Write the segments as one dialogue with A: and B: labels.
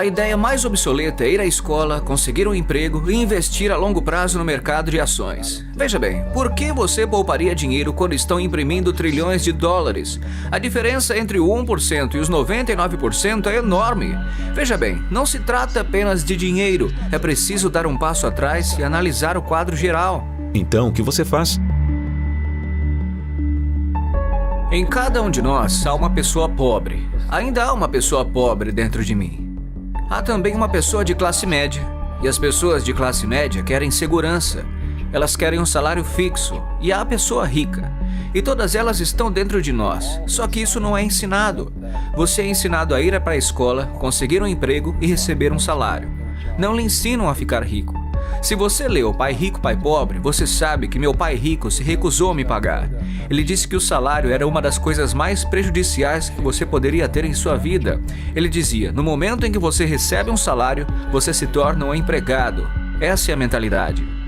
A: A ideia mais obsoleta é ir à escola, conseguir um emprego e investir a longo prazo no mercado de ações. Veja bem, por que você pouparia dinheiro quando estão imprimindo trilhões de dólares? A diferença entre o 1% e os 99% é enorme. Veja bem, não se trata apenas de dinheiro, é preciso dar um passo atrás e analisar o quadro geral.
B: Então, o que você faz?
A: Em cada um de nós há uma pessoa pobre. Ainda há uma pessoa pobre dentro de mim. Há também uma pessoa de classe média. E as pessoas de classe média querem segurança. Elas querem um salário fixo. E há a pessoa rica. E todas elas estão dentro de nós. Só que isso não é ensinado. Você é ensinado a ir para a escola, conseguir um emprego e receber um salário. Não lhe ensinam a ficar rico. Se você leu Pai Rico, Pai Pobre, você sabe que meu pai rico se recusou a me pagar. Ele disse que o salário era uma das coisas mais prejudiciais que você poderia ter em sua vida. Ele dizia, no momento em que você recebe um salário, você se torna um empregado. Essa é a mentalidade.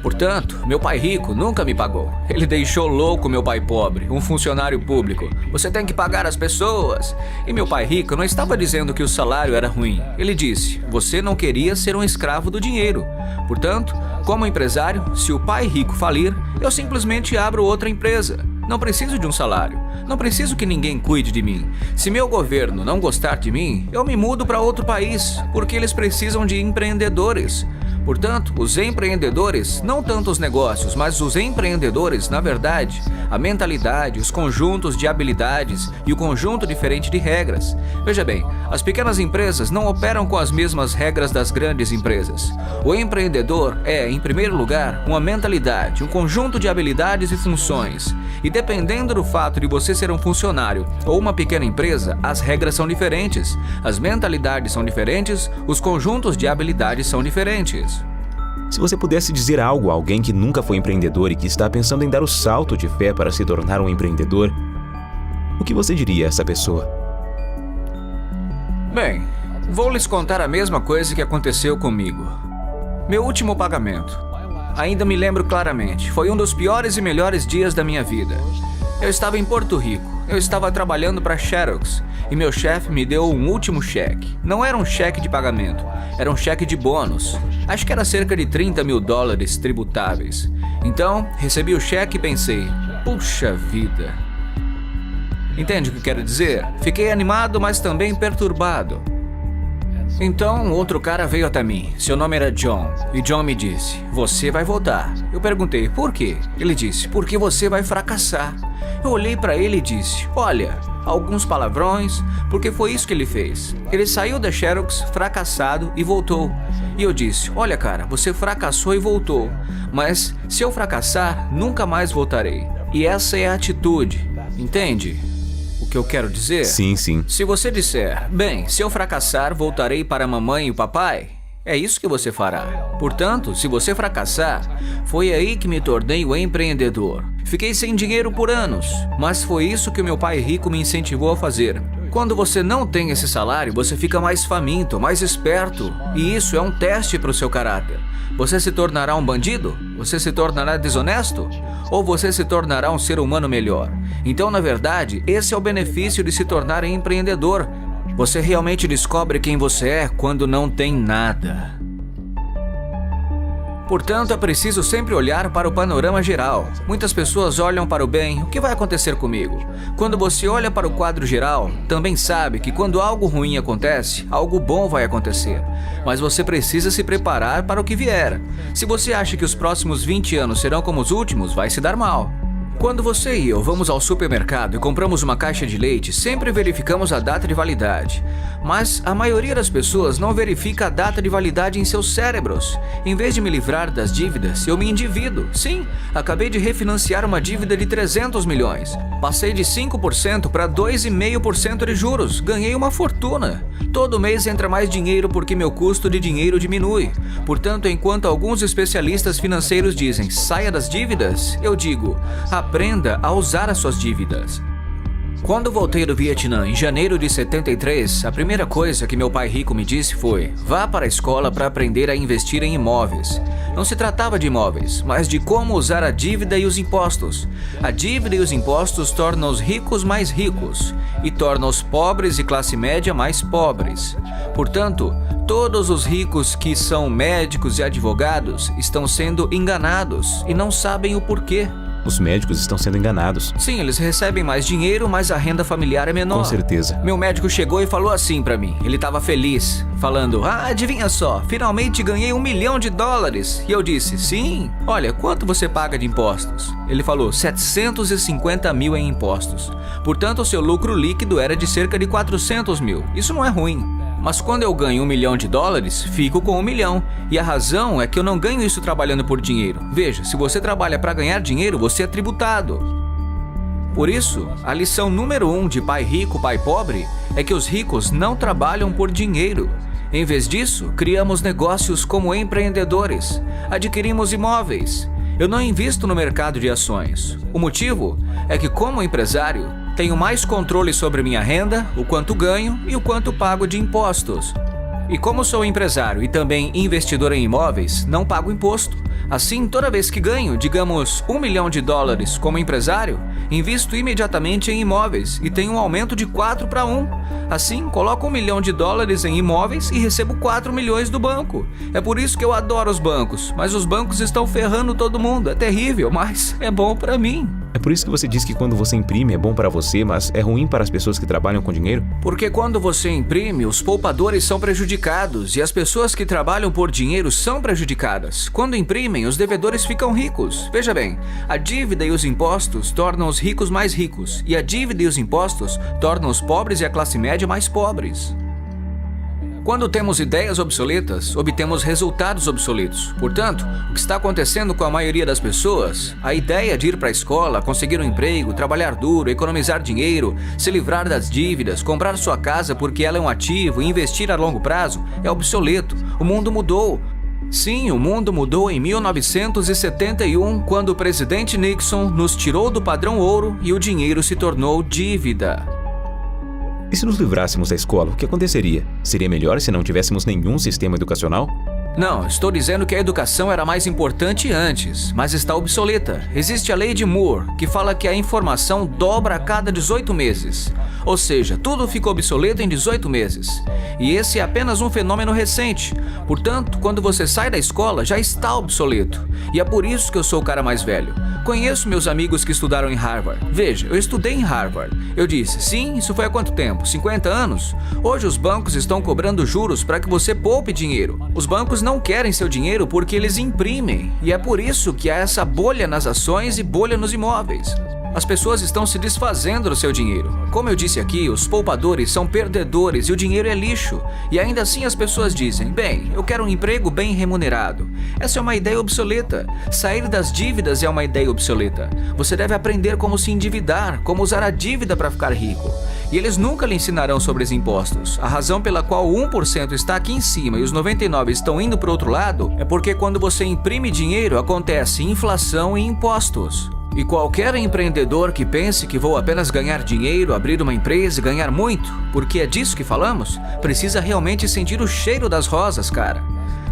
A: Portanto, meu pai rico nunca me pagou. Ele deixou louco meu pai pobre, um funcionário público. Você tem que pagar as pessoas. E meu pai rico não estava dizendo que o salário era ruim. Ele disse, você não queria ser um escravo do dinheiro. Portanto, como empresário, se o pai rico falir, eu simplesmente abro outra empresa. Não preciso de um salário. Não preciso que ninguém cuide de mim. Se meu governo não gostar de mim, eu me mudo para outro país, porque eles precisam de empreendedores. Portanto, os empreendedores, não tanto os negócios, mas os empreendedores, na verdade, a mentalidade, os conjuntos de habilidades e o conjunto diferente de regras. Veja bem, as pequenas empresas não operam com as mesmas regras das grandes empresas. O empreendedor é, em primeiro lugar, uma mentalidade, um conjunto de habilidades e funções. E dependendo do fato de você ser um funcionário ou uma pequena empresa, as regras são diferentes, as mentalidades são diferentes, os conjuntos de habilidades são diferentes.
B: Se você pudesse dizer algo a alguém que nunca foi empreendedor e que está pensando em dar o salto de fé para se tornar um empreendedor, o que você diria a essa pessoa?
A: Bem, vou lhes contar a mesma coisa que aconteceu comigo. Meu último pagamento. Ainda me lembro claramente, foi um dos piores e melhores dias da minha vida. Eu estava em Porto Rico, eu estava trabalhando para Xerox e meu chefe me deu um último cheque. Não era um cheque de pagamento, era um cheque de bônus. Acho que era cerca de 30 mil dólares tributáveis. Então, recebi o cheque e pensei, puxa vida. Entende o que quero dizer? Fiquei animado, mas também perturbado. Então, outro cara veio até mim. Seu nome era John. E John me disse, você vai voltar. Eu perguntei, por quê? Ele disse, porque você vai fracassar. Eu olhei para ele e disse, olha, alguns palavrões, porque foi isso que ele fez. Ele saiu da Xerox fracassado e voltou. E eu disse, olha cara, você fracassou e voltou. Mas se eu fracassar, nunca mais voltarei. E essa é a atitude, entende? O que eu quero dizer?
B: Sim, sim.
A: Se você disser, bem, se eu fracassar, voltarei para a mamãe e o papai, é isso que você fará. Portanto, se você fracassar, foi aí que me tornei o empreendedor. Fiquei sem dinheiro por anos, mas foi isso que o meu pai rico me incentivou a fazer. Quando você não tem esse salário, você fica mais faminto, mais esperto, e isso é um teste para o seu caráter. Você se tornará um bandido? Você se tornará desonesto? Ou você se tornará um ser humano melhor? Então, na verdade, esse é o benefício de se tornar empreendedor. Você realmente descobre quem você é quando não tem nada. Portanto, é preciso sempre olhar para o panorama geral. Muitas pessoas olham para o bem, o que vai acontecer comigo? Quando você olha para o quadro geral, também sabe que quando algo ruim acontece, algo bom vai acontecer. Mas você precisa se preparar para o que vier. Se você acha que os próximos 20 anos serão como os últimos, vai se dar mal. Quando você e eu vamos ao supermercado e compramos uma caixa de leite, sempre verificamos a data de validade. Mas a maioria das pessoas não verifica a data de validade em seus cérebros. Em vez de me livrar das dívidas, eu me endivido. Sim, acabei de refinanciar uma dívida de 300 milhões. Passei de 5% para 2,5% de juros. Ganhei uma fortuna. Todo mês entra mais dinheiro porque meu custo de dinheiro diminui. Portanto, enquanto alguns especialistas financeiros dizem, saia das dívidas, eu digo, aprenda a usar as suas dívidas. Quando voltei do Vietnã em janeiro de 73, a primeira coisa que meu pai rico me disse foi: vá para a escola para aprender a investir em imóveis. Não se tratava de imóveis, mas de como usar a dívida e os impostos. A dívida e os impostos tornam os ricos mais ricos e tornam os pobres e classe média mais pobres. Portanto, todos os ricos que são médicos e advogados estão sendo enganados e não sabem o porquê.
B: Os médicos estão sendo enganados.
A: Sim, eles recebem mais dinheiro, mas a renda familiar é menor.
B: Com certeza.
A: Meu médico chegou e falou assim pra mim. Ele tava feliz, falando: adivinha só, finalmente ganhei $1 milhão. E eu disse: sim. Olha, quanto você paga de impostos? Ele falou: 750 mil em impostos. Portanto, o seu lucro líquido era de cerca de 400 mil. Isso não é ruim. Mas quando eu ganho $1 milhão, fico com $1 milhão. E a razão é que eu não ganho isso trabalhando por dinheiro. Veja, se você trabalha para ganhar dinheiro, você é tributado. Por isso, a lição número 1 de pai rico, pai pobre é que os ricos não trabalham por dinheiro. Em vez disso, criamos negócios como empreendedores. Adquirimos imóveis. Eu não invisto no mercado de ações. O motivo é que, como empresário, tenho mais controle sobre minha renda, o quanto ganho e o quanto pago de impostos. E como sou empresário e também investidor em imóveis, não pago imposto. Assim, toda vez que ganho, digamos, $1 milhão como empresário, invisto imediatamente em imóveis e tenho um aumento de 4 para 1. Assim, coloco $1 milhão em imóveis e recebo 4 milhões do banco. É por isso que eu adoro os bancos, mas os bancos estão ferrando todo mundo. É terrível, mas é bom para mim.
B: É por isso que você diz que quando você imprime é bom para você, mas é ruim para as pessoas que trabalham com dinheiro?
A: Porque quando você imprime, os poupadores são prejudicados e as pessoas que trabalham por dinheiro são prejudicadas. Quando imprimem, os devedores ficam ricos. Veja bem, a dívida e os impostos tornam os ricos mais ricos e a dívida e os impostos tornam os pobres e a classe média mais pobres. Quando temos ideias obsoletas, obtemos resultados obsoletos. Portanto, o que está acontecendo com a maioria das pessoas, a ideia de ir para a escola, conseguir um emprego, trabalhar duro, economizar dinheiro, se livrar das dívidas, comprar sua casa porque ela é um ativo e investir a longo prazo, é obsoleto. O mundo mudou. Sim, o mundo mudou em 1971, quando o presidente Nixon nos tirou do padrão ouro e o dinheiro se tornou dívida.
B: E se nos livrássemos da escola, o que aconteceria? Seria melhor se não tivéssemos nenhum sistema educacional?
A: Não, estou dizendo que a educação era mais importante antes, mas está obsoleta. Existe a lei de Moore, que fala que a informação dobra a cada 18 meses. Ou seja, tudo fica obsoleto em 18 meses. E esse é apenas um fenômeno recente. Portanto, quando você sai da escola, já está obsoleto. E é por isso que eu sou o cara mais velho. Conheço meus amigos que estudaram em Harvard. Veja, eu estudei em Harvard. Eu disse: sim, isso foi há quanto tempo? 50 anos? Hoje os bancos estão cobrando juros para que você poupe dinheiro. Os bancos não querem seu dinheiro porque eles imprimem. E é por isso que há essa bolha nas ações e bolha nos imóveis. As pessoas estão se desfazendo do seu dinheiro. Como eu disse aqui, os poupadores são perdedores e o dinheiro é lixo. E ainda assim as pessoas dizem: bem, eu quero um emprego bem remunerado. Essa é uma ideia obsoleta. Sair das dívidas é uma ideia obsoleta. Você deve aprender como se endividar, como usar a dívida para ficar rico. E eles nunca lhe ensinarão sobre os impostos. A razão pela qual o 1% está aqui em cima e os 99% estão indo para o outro lado é porque quando você imprime dinheiro, acontece inflação e impostos. E qualquer empreendedor que pense que vou apenas ganhar dinheiro, abrir uma empresa e ganhar muito, porque é disso que falamos, precisa realmente sentir o cheiro das rosas, cara.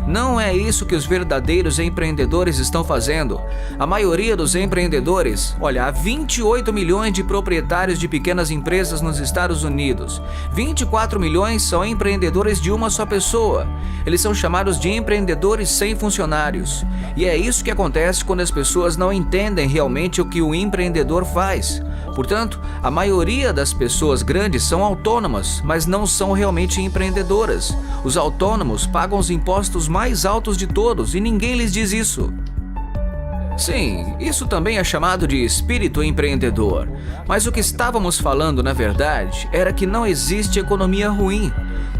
A: Não é isso que os verdadeiros empreendedores estão fazendo. A maioria dos empreendedores, olha, há 28 milhões de proprietários de pequenas empresas nos Estados Unidos. 24 milhões são empreendedores de uma só pessoa. Eles são chamados de empreendedores sem funcionários. E é isso que acontece quando as pessoas não entendem realmente o que o empreendedor faz. Portanto, a maioria das pessoas grandes são autônomas, mas não são realmente empreendedoras. Os autônomos pagam os impostos mais altos de todos e ninguém lhes diz isso. Sim, isso também é chamado de espírito empreendedor. Mas o que estávamos falando, na verdade, era que não existe economia ruim.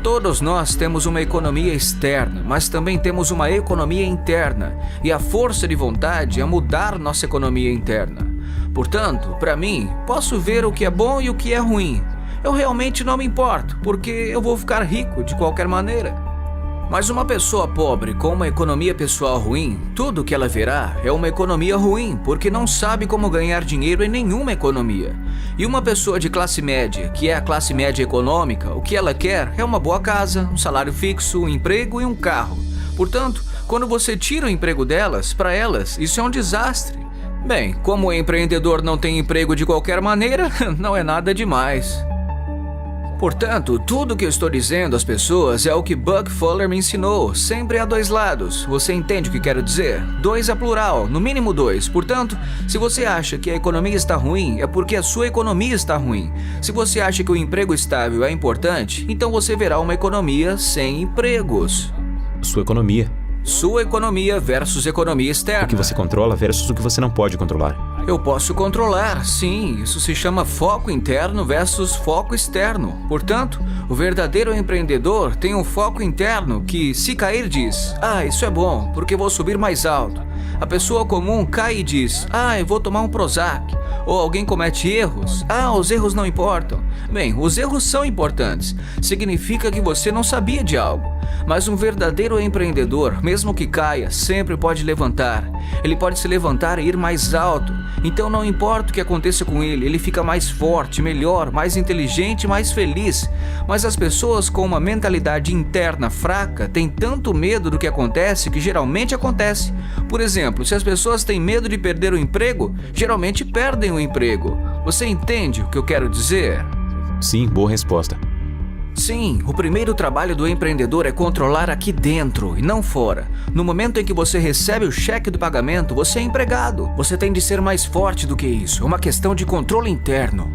A: Todos nós temos uma economia externa, mas também temos uma economia interna. E a força de vontade é mudar nossa economia interna. Portanto, para mim, posso ver o que é bom e o que é ruim. Eu realmente não me importo, porque eu vou ficar rico de qualquer maneira. Mas uma pessoa pobre com uma economia pessoal ruim, tudo que ela verá é uma economia ruim, porque não sabe como ganhar dinheiro em nenhuma economia. E uma pessoa de classe média, que é a classe média econômica, o que ela quer é uma boa casa, um salário fixo, um emprego e um carro. Portanto, quando você tira o emprego delas, para elas, isso é um desastre. Bem, como o empreendedor não tem emprego de qualquer maneira, não é nada demais. Portanto, tudo que eu estou dizendo às pessoas é o que Buck Fuller me ensinou. Sempre há dois lados. Você entende o que quero dizer? Dois é plural, no mínimo dois. Portanto, se você acha que a economia está ruim, é porque a sua economia está ruim. Se você acha que o emprego estável é importante, então você verá uma economia sem empregos.
B: Sua economia.
A: Sua economia versus economia externa.
B: O que você controla versus o que você não pode controlar.
A: Eu posso controlar, sim. Isso se chama foco interno versus foco externo. Portanto, o verdadeiro empreendedor tem um foco interno que, se cair, diz: isso é bom, porque vou subir mais alto. A pessoa comum cai e diz: eu vou tomar um Prozac. Ou alguém comete erros: os erros não importam. Bem, os erros são importantes. Significa que você não sabia de algo. Mas um verdadeiro empreendedor, mesmo que caia, sempre pode levantar. Ele pode se levantar e ir mais alto. Então não importa o que aconteça com ele, ele fica mais forte, melhor, mais inteligente, mais feliz. Mas as pessoas com uma mentalidade interna fraca têm tanto medo do que acontece que geralmente acontece. Por exemplo, se as pessoas têm medo de perder o emprego, geralmente perdem o emprego. Você entende o que eu quero dizer?
B: Sim, boa resposta.
A: Sim, o primeiro trabalho do empreendedor é controlar aqui dentro e não fora. No momento em que você recebe o cheque do pagamento, você é empregado. Você tem de ser mais forte do que isso. É uma questão de controle interno.